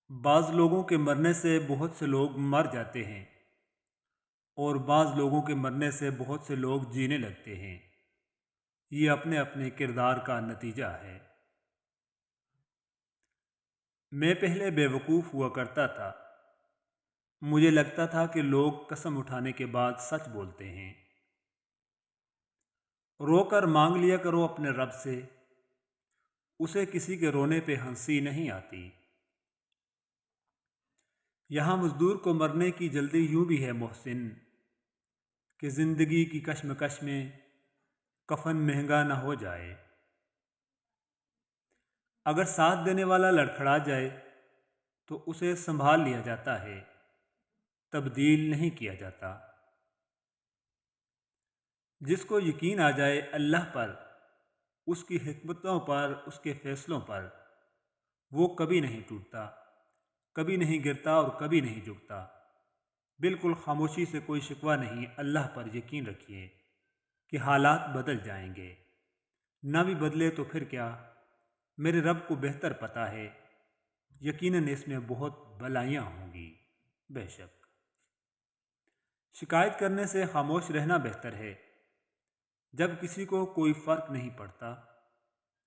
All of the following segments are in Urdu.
بعض لوگوں کے مرنے سے بہت سے لوگ مر جاتے ہیں اور بعض لوگوں کے مرنے سے بہت سے لوگ جینے لگتے ہیں۔ یہ اپنے اپنے کردار کا نتیجہ ہے۔ میں پہلے بے وقوف ہوا کرتا تھا۔ مجھے لگتا تھا کہ لوگ قسم اٹھانے کے بعد سچ بولتے ہیں۔ رو کر مانگ لیا کرو اپنے رب سے، اسے کسی کے رونے پہ ہنسی نہیں آتی۔ یہاں مزدور کو مرنے کی جلدی یوں بھی ہے محسن، کہ زندگی کی کشمکش میں کفن مہنگا نہ ہو جائے۔ اگر ساتھ دینے والا لڑکھڑا جائے تو اسے سنبھال لیا جاتا ہے، تبدیل نہیں کیا جاتا۔ جس کو یقین آ جائے اللہ پر، اس کی حکمتوں پر، اس کے فیصلوں پر، وہ کبھی نہیں ٹوٹتا، کبھی نہیں گرتا اور کبھی نہیں جھکتا۔ بالکل خاموشی سے کوئی شکوہ نہیں، اللہ پر یقین رکھیے کہ حالات بدل جائیں گے۔ نہ بھی بدلے تو پھر کیا، میرے رب کو بہتر پتہ ہے، یقیناً اس میں بہت بھلائیاں ہوں گی۔ بے شک شکایت کرنے سے خاموش رہنا بہتر ہے۔ جب کسی کو کوئی فرق نہیں پڑتا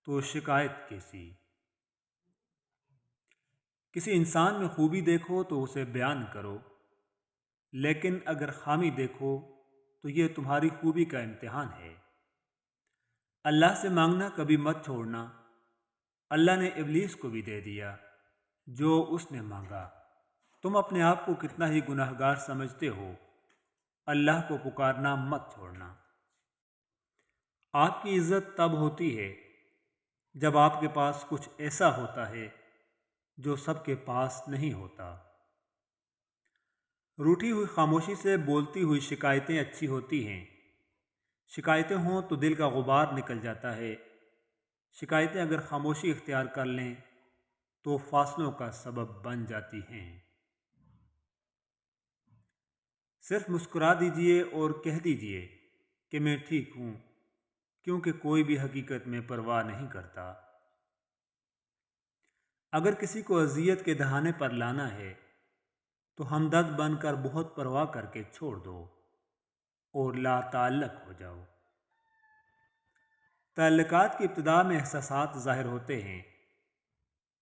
تو شکایت کیسی؟ کسی انسان میں خوبی دیکھو تو اسے بیان کرو، لیکن اگر خامی دیکھو تو یہ تمہاری خوبی کا امتحان ہے۔ اللہ سے مانگنا کبھی مت چھوڑنا۔ اللہ نے ابلیس کو بھی دے دیا جو اس نے مانگا۔ تم اپنے آپ کو کتنا ہی گناہگار سمجھتے ہو، اللہ کو پکارنا مت چھوڑنا۔ آپ کی عزت تب ہوتی ہے جب آپ کے پاس کچھ ایسا ہوتا ہے جو سب کے پاس نہیں ہوتا۔ روٹھی ہوئی خاموشی سے بولتی ہوئی شکایتیں اچھی ہوتی ہیں۔ شکایتیں ہوں تو دل کا غبار نکل جاتا ہے۔ شکایتیں اگر خاموشی اختیار کر لیں تو فاصلوں کا سبب بن جاتی ہیں۔ صرف مسکرا دیجئے اور کہہ دیجئے کہ میں ٹھیک ہوں، کیونکہ کوئی بھی حقیقت میں پرواہ نہیں کرتا۔ اگر کسی کو اذیت کے دہانے پر لانا ہے تو ہمدرد بن کر بہت پرواہ کر کے چھوڑ دو اور لا تعلق ہو جاؤ۔ تعلقات کی ابتدا میں احساسات ظاہر ہوتے ہیں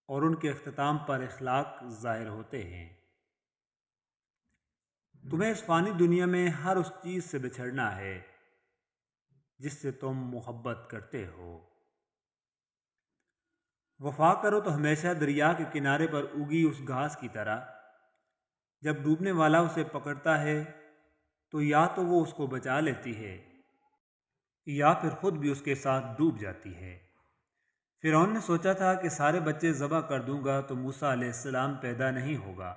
اور ان کے اختتام پر اخلاق ظاہر ہوتے ہیں۔ تمہیں اس فانی دنیا میں ہر اس چیز سے بچھڑنا ہے جس سے تم محبت کرتے ہو۔ وفا کرو تو ہمیشہ دریا کے کنارے پر اگی اس گھاس کی طرح، جب ڈوبنے والا اسے پکڑتا ہے تو یا تو وہ اس کو بچا لیتی ہے یا پھر خود بھی اس کے ساتھ ڈوب جاتی ہے۔ فرعون نے سوچا تھا کہ سارے بچے ذبح کر دوں گا تو موسیٰ علیہ السلام پیدا نہیں ہوگا،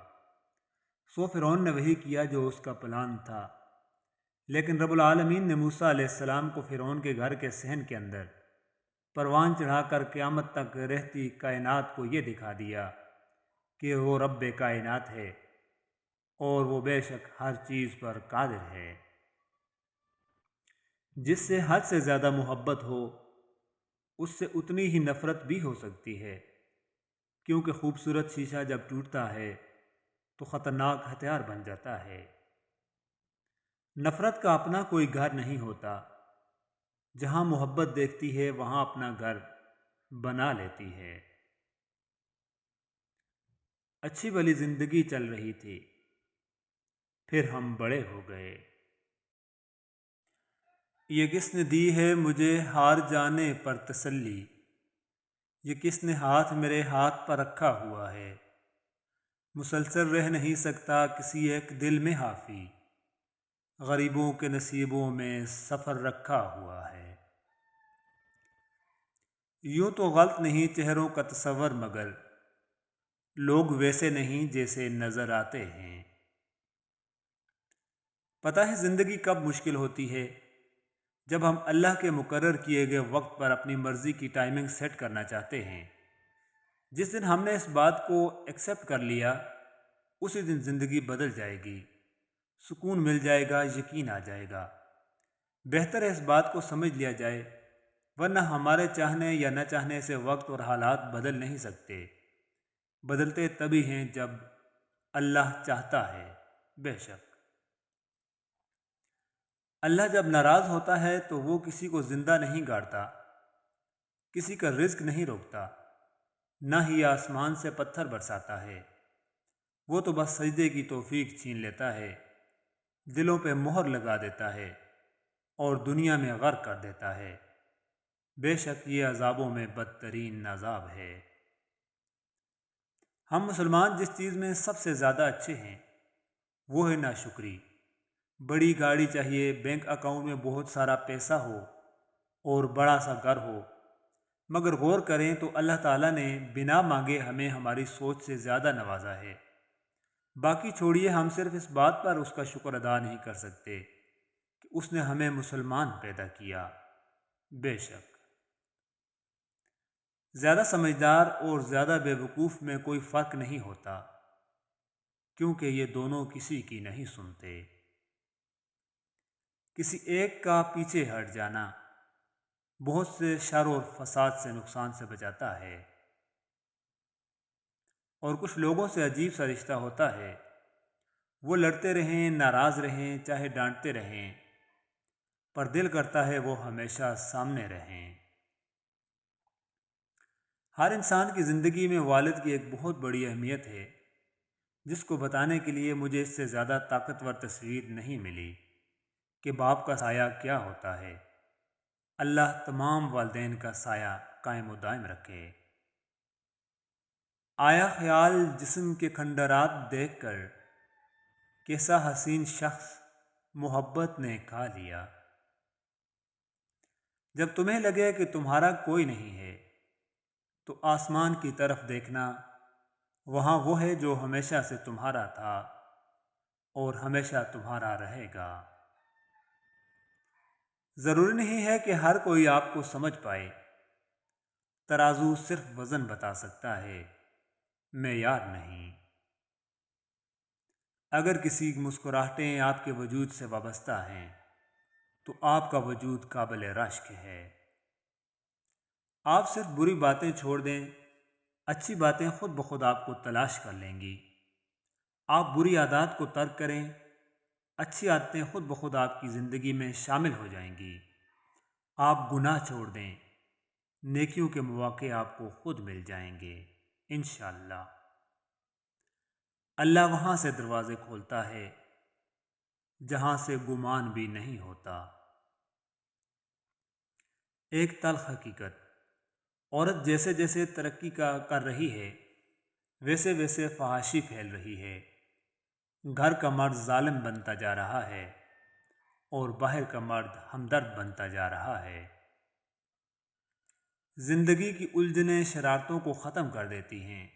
سو فرعون نے وہی کیا جو اس کا پلان تھا۔ لیکن رب العالمین نے موسیٰ علیہ السلام کو فرعون کے گھر کے صحن کے اندر پروان چڑھا کر قیامت تک رہتی کائنات کو یہ دکھا دیا کہ وہ رب کائنات ہے اور وہ بے شک ہر چیز پر قادر ہے۔ جس سے حد سے زیادہ محبت ہو اس سے اتنی ہی نفرت بھی ہو سکتی ہے، کیونکہ خوبصورت شیشہ جب ٹوٹتا ہے تو خطرناک ہتھیار بن جاتا ہے۔ نفرت کا اپنا کوئی گھر نہیں ہوتا، جہاں محبت دیکھتی ہے وہاں اپنا گھر بنا لیتی ہے۔ اچھی بھلی زندگی چل رہی تھی، پھر ہم بڑے ہو گئے۔ یہ کس نے دی ہے مجھے ہار جانے پر تسلی، یہ کس نے ہاتھ میرے ہاتھ پر رکھا ہوا ہے۔ مسلسل رہ نہیں سکتا کسی ایک دل میں حافی، غریبوں کے نصیبوں میں سفر رکھا ہوا ہے۔ یوں تو غلط نہیں چہروں کا تصور، مگر لوگ ویسے نہیں جیسے نظر آتے ہیں۔ پتہ ہے زندگی کب مشکل ہوتی ہے؟ جب ہم اللہ کے مقرر کیے گئے وقت پر اپنی مرضی کی ٹائمنگ سیٹ کرنا چاہتے ہیں۔ جس دن ہم نے اس بات کو ایکسیپٹ کر لیا، اسی دن زندگی بدل جائے گی، سکون مل جائے گا، یقین آ جائے گا۔ بہتر ہے اس بات کو سمجھ لیا جائے، ورنہ ہمارے چاہنے یا نہ چاہنے سے وقت اور حالات بدل نہیں سکتے۔ بدلتے تبھی ہیں جب اللہ چاہتا ہے۔ بے شک اللہ جب ناراض ہوتا ہے تو وہ کسی کو زندہ نہیں گاڑتا، کسی کا رزق نہیں روکتا، نہ ہی آسمان سے پتھر برساتا ہے۔ وہ تو بس سجدے کی توفیق چھین لیتا ہے، دلوں پہ مہر لگا دیتا ہے اور دنیا میں غرق کر دیتا ہے۔ بے شک یہ عذابوں میں بدترین عذاب ہے۔ ہم مسلمان جس چیز میں سب سے زیادہ اچھے ہیں وہ ہے ناشکری۔ بڑی گاڑی چاہیے، بینک اکاؤنٹ میں بہت سارا پیسہ ہو اور بڑا سا گھر ہو، مگر غور کریں تو اللہ تعالیٰ نے بنا مانگے ہمیں ہماری سوچ سے زیادہ نوازا ہے۔ باقی چھوڑیے، ہم صرف اس بات پر اس کا شکر ادا نہیں کر سکتے کہ اس نے ہمیں مسلمان پیدا کیا۔ بے شک زیادہ سمجھدار اور زیادہ بے وقوف میں کوئی فرق نہیں ہوتا، کیونکہ یہ دونوں کسی کی نہیں سنتے۔ کسی ایک کا پیچھے ہٹ جانا بہت سے شر اور فساد سے نقصان سے بچاتا ہے، اور کچھ لوگوں سے عجیب سا رشتہ ہوتا ہے، وہ لڑتے رہیں، ناراض رہیں، چاہے ڈانٹتے رہیں، پر دل کرتا ہے وہ ہمیشہ سامنے رہیں۔ ہر انسان کی زندگی میں والد کی ایک بہت بڑی اہمیت ہے، جس کو بتانے کے لیے مجھے اس سے زیادہ طاقتور تصویر نہیں ملی کہ باپ کا سایہ کیا ہوتا ہے۔ اللہ تمام والدین کا سایہ قائم و دائم رکھے۔ آیا خیال جسم کے کھنڈرات دیکھ کر، کیسا حسین شخص محبت نے کھا لیا۔ جب تمہیں لگے کہ تمہارا کوئی نہیں ہے تو آسمان کی طرف دیکھنا، وہاں وہ ہے جو ہمیشہ سے تمہارا تھا اور ہمیشہ تمہارا رہے گا۔ ضروری نہیں ہے کہ ہر کوئی آپ کو سمجھ پائے، ترازو صرف وزن بتا سکتا ہے، معیار نہیں۔ اگر کسی مسکراہٹیں آپ کے وجود سے وابستہ ہیں تو آپ کا وجود قابل رشک ہے۔ آپ صرف بری باتیں چھوڑ دیں، اچھی باتیں خود بخود آپ کو تلاش کر لیں گی۔ آپ بری عادات کو ترک کریں، اچھی عادتیں خود بخود آپ کی زندگی میں شامل ہو جائیں گی۔ آپ گناہ چھوڑ دیں، نیکیوں کے مواقع آپ کو خود مل جائیں گے انشاءاللہ۔ اللہ وہاں سے دروازے کھولتا ہے جہاں سے گمان بھی نہیں ہوتا۔ ایک تلخ حقیقت، عورت جیسے جیسے ترقی کر رہی ہے ویسے ویسے فحاشی پھیل رہی ہے۔ گھر کا مرد ظالم بنتا جا رہا ہے اور باہر کا مرد ہمدرد بنتا جا رہا ہے۔ زندگی کی الجھنیں شرارتوں کو ختم کر دیتی ہیں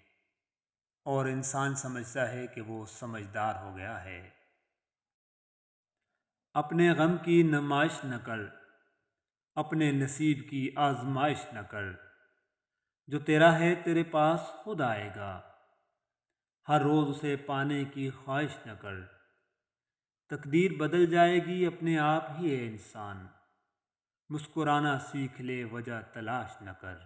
اور انسان سمجھتا ہے کہ وہ سمجھدار ہو گیا ہے۔ اپنے غم کی نمائش نہ کر، اپنے نصیب کی آزمائش نہ کر، جو تیرا ہے تیرے پاس خود آئے گا، ہر روز اسے پانے کی خواہش نہ کر، تقدیر بدل جائے گی اپنے آپ ہی ہے انسان، مسکرانا سیکھ لے وجہ تلاش نہ کر۔